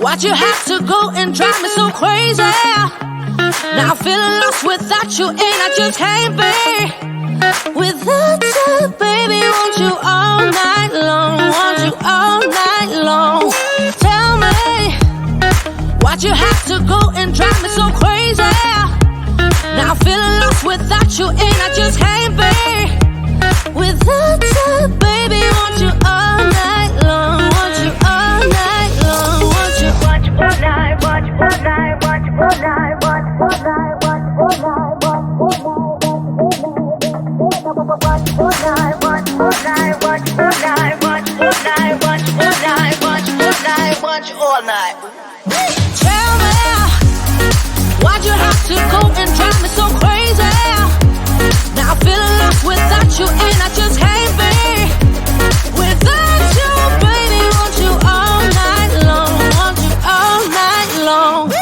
Why'd you have to go and drive me so crazy? Now I'm feeling lost without you, and I just can't be without you, baby. Want you all night long, want you all night long. Tell me, why'd you have to go and drive me so crazy? Now I'm feeling lost without you, and I just can't be without you, baby. Want you all night long, want you all night long, want you all night, want you all night, want you all night, want you all night, want you all night, want you all night, want you all night, want you all night, want you all night, want you all night, want you all night, want you all night, want you all night. Tell me, why'd you have to go and drive me so crazy? Now I'm feeling lost without you, and I just can't be without you, baby. Want you all night long, want you all night long.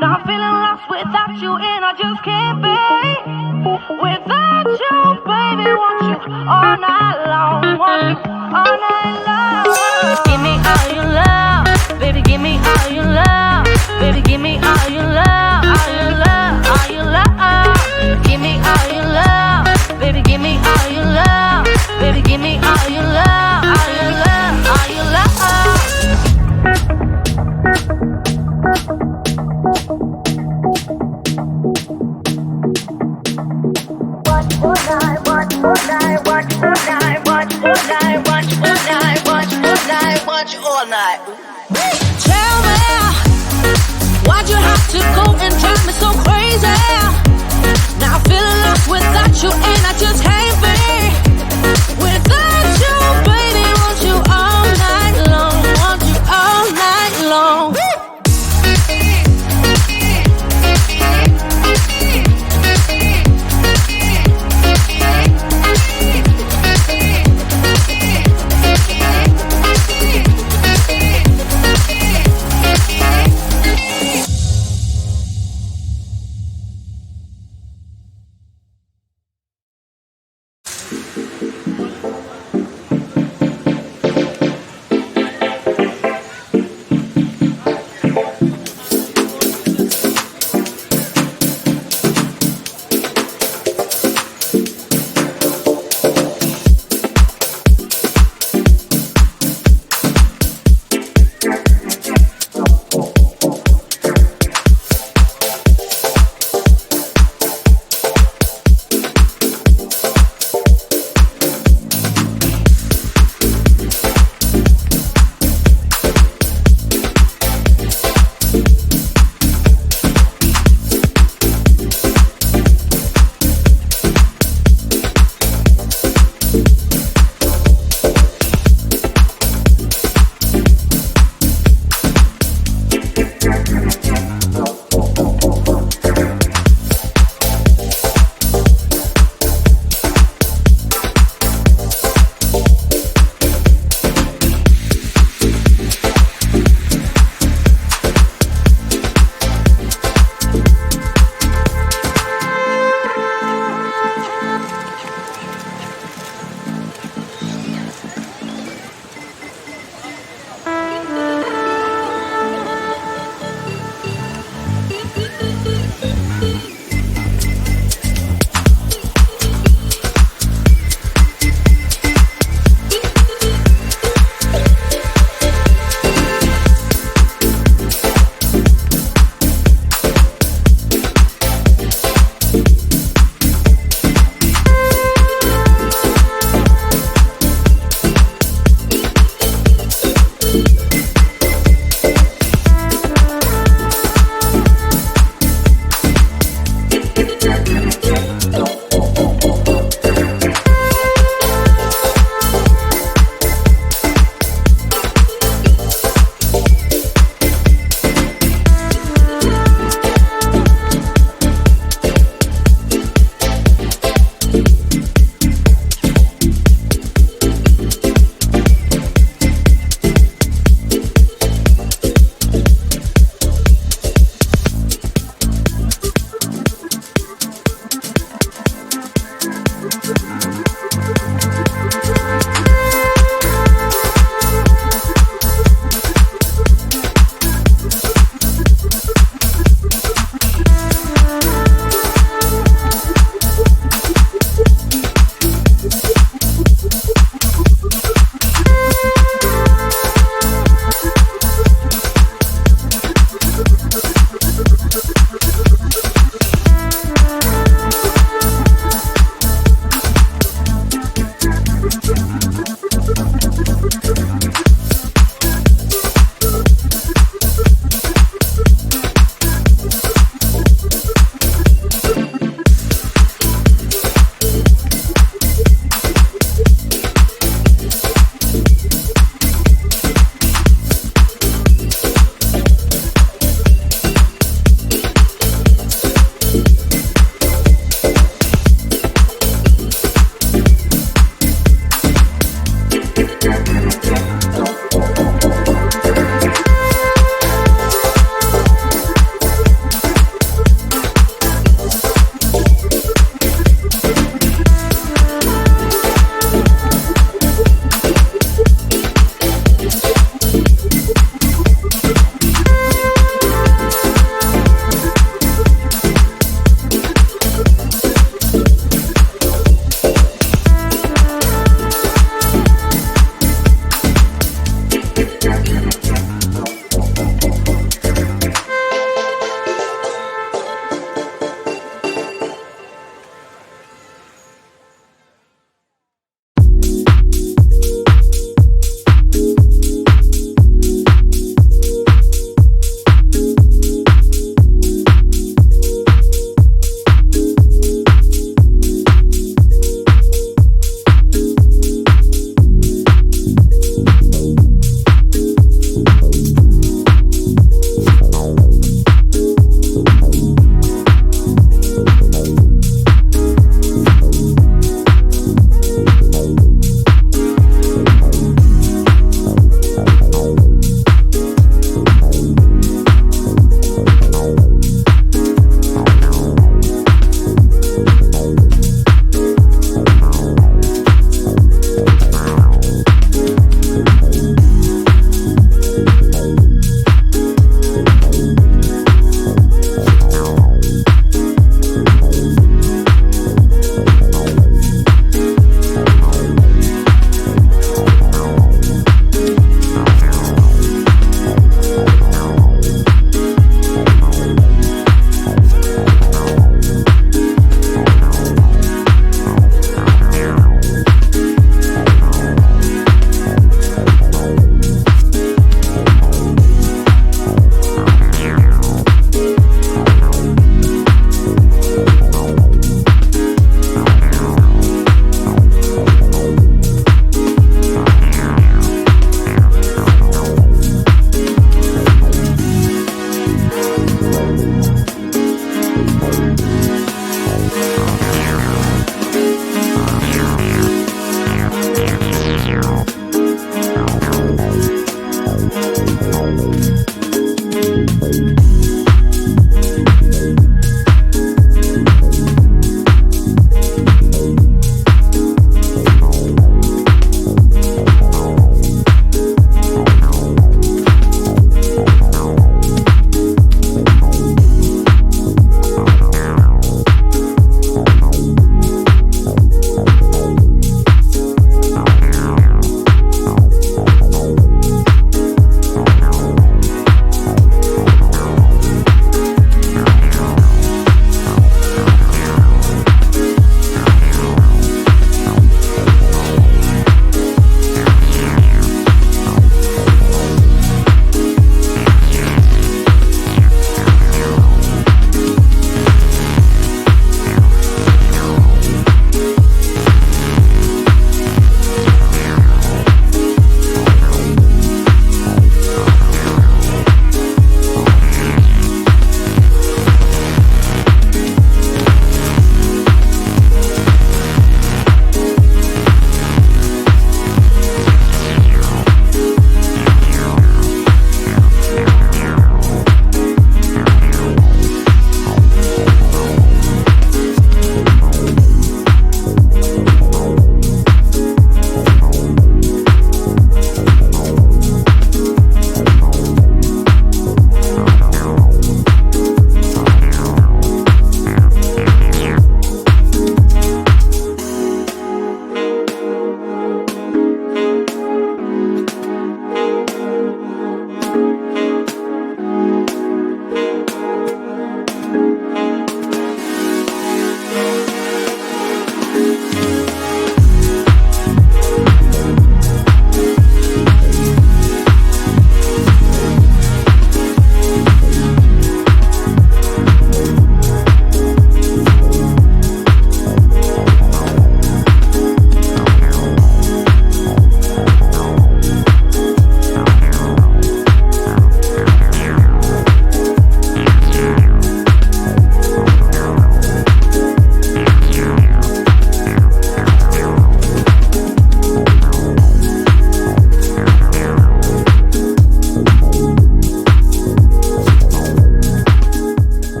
Now I'm feeling lost without you, and I just can't be without you, baby. Want you all night long, want you all night long. Give me all your love, baby. Give me all your love, baby. Give me all your love, all your love, all your love. Give me all your love, baby. Give me all your love, baby. Give me all your love, all your love, all your love. All night. Tell me, why'd you have to go and drive me so crazy? Now I'm feeling lost without you, and I just can't be without